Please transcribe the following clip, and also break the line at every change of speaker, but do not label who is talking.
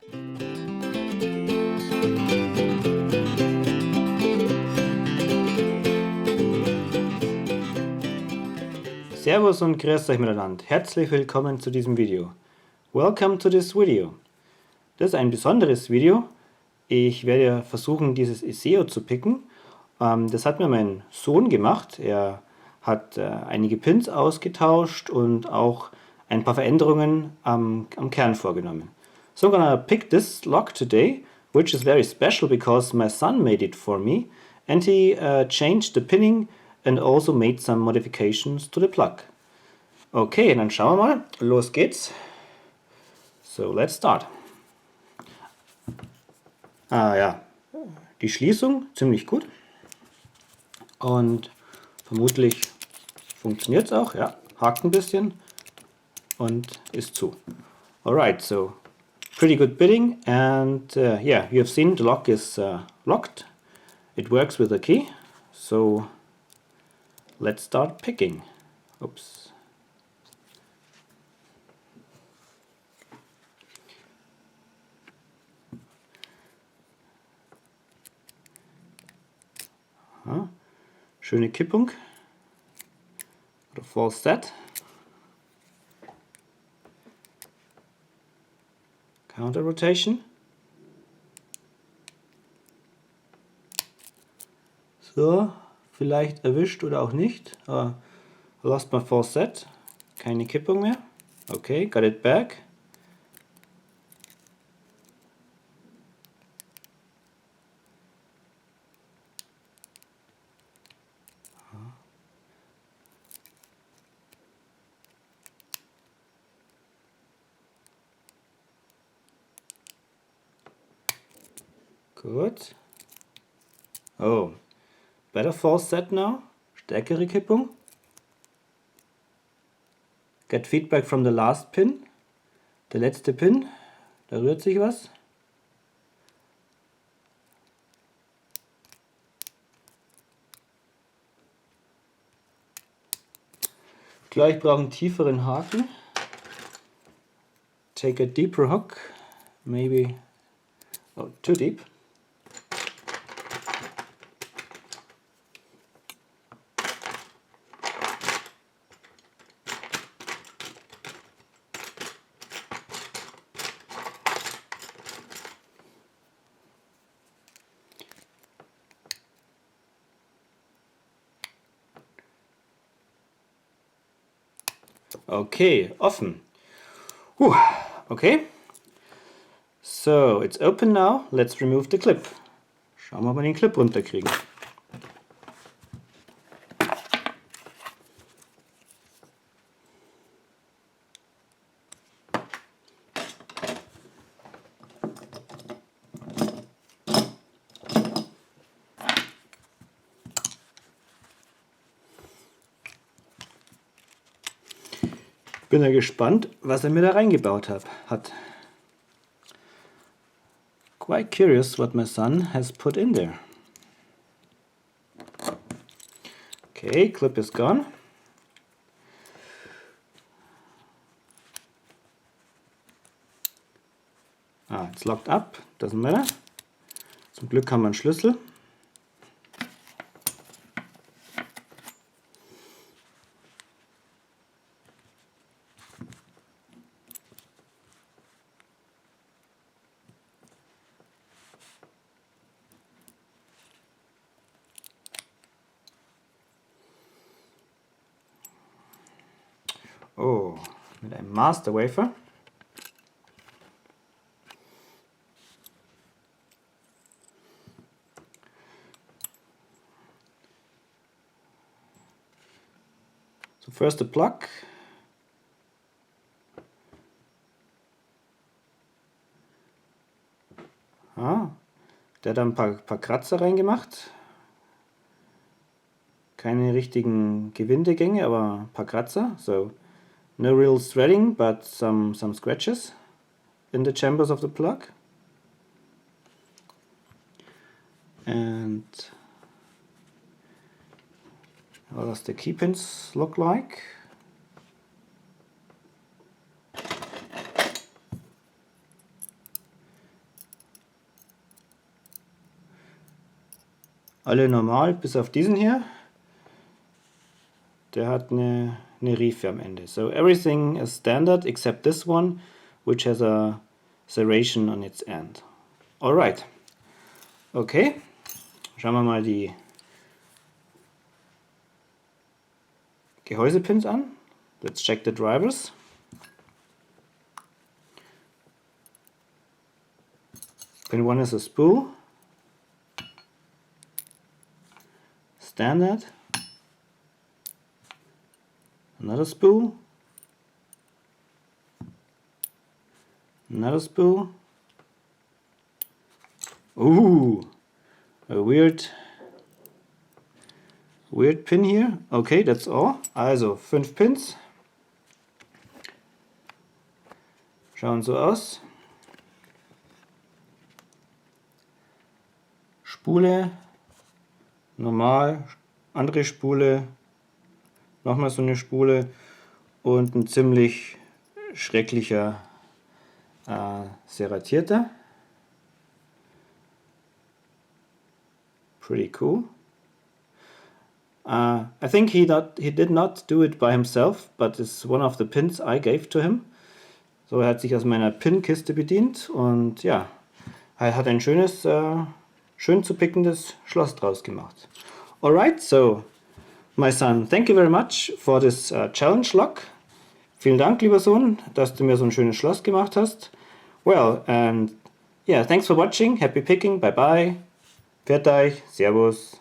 Servus und grüßt euch miteinander. Herzlich willkommen zu diesem Video. Welcome to this video. Das ist ein besonderes Video. Ich werde versuchen, dieses ISEO zu picken. Das hat mir mein Sohn gemacht. Er hat einige Pins ausgetauscht und auch ein paar Veränderungen am Kern vorgenommen. So I'm gonna pick this lock today, which is very special because my son made it for me and he changed the pinning and also made some modifications to the plug. Okay, dann schauen wir mal. Los geht's. So, let's start. Ja, die Schließung ziemlich gut. Und vermutlich funktioniert es auch. Ja, hakt ein bisschen und ist zu. Alright, so pretty good bidding. And yeah, you have seen the lock is locked. It works with the key. So let's start picking. Oops. Schöne Kippung oder False Set. Counter Rotation. So, vielleicht erwischt oder auch nicht. I lost my False Set. Keine Kippung mehr. Okay, got it back. Gut. Oh, better False Set now. Stärkere Kippung. Get feedback from the last pin. Der letzte Pin. Da rührt sich was. Gleich brauchen einen tieferen Haken. Take a deeper hook. Maybe too deep. Okay, offen. Okay. So, it's open now. Let's remove the clip. Schauen wir, ob wir den Clip runterkriegen. Bin ja gespannt, was er mir da reingebaut hat. Quite curious what my son has put in there. Okay, clip is gone. It's locked up, doesn't matter. Zum Glück haben wir einen Schlüssel. Oh, mit einem Master Wafer. So first the plug. Der hat ein paar Kratzer reingemacht. Keine richtigen Gewindegänge, aber ein paar Kratzer. So no real threading, but some scratches in the chambers of the plug. And what does the key pins look like? Alle normal, bis auf diesen hier. Der hat eine Riefe am Ende. So everything is standard except this one, which has a serration on its end. Alright. Okay. Schauen wir mal die Gehäusepins an. Let's check the drivers. Pin 1 is a spool. Standard. Another spool. Another spool. Ooh, a weird pin here. Okay, that's all. Also 5 Pins. Schauen so aus. Spule, normal, andere Spule, nochmal so eine Spule und ein ziemlich schrecklicher serratierter. Pretty cool. I think he did not do it by himself, but it's one of the pins I gave to him. So, er hat sich aus meiner Pinkiste bedient und ja, er hat ein schönes, schön zu pickendes Schloss draus gemacht. Alright, so my son, thank you very much for this challenge lock. Vielen Dank, lieber Sohn, dass du mir so ein schönes Schloss gemacht hast. Well, and yeah, thanks for watching. Happy picking. Bye bye. Pfiat euch. Servus.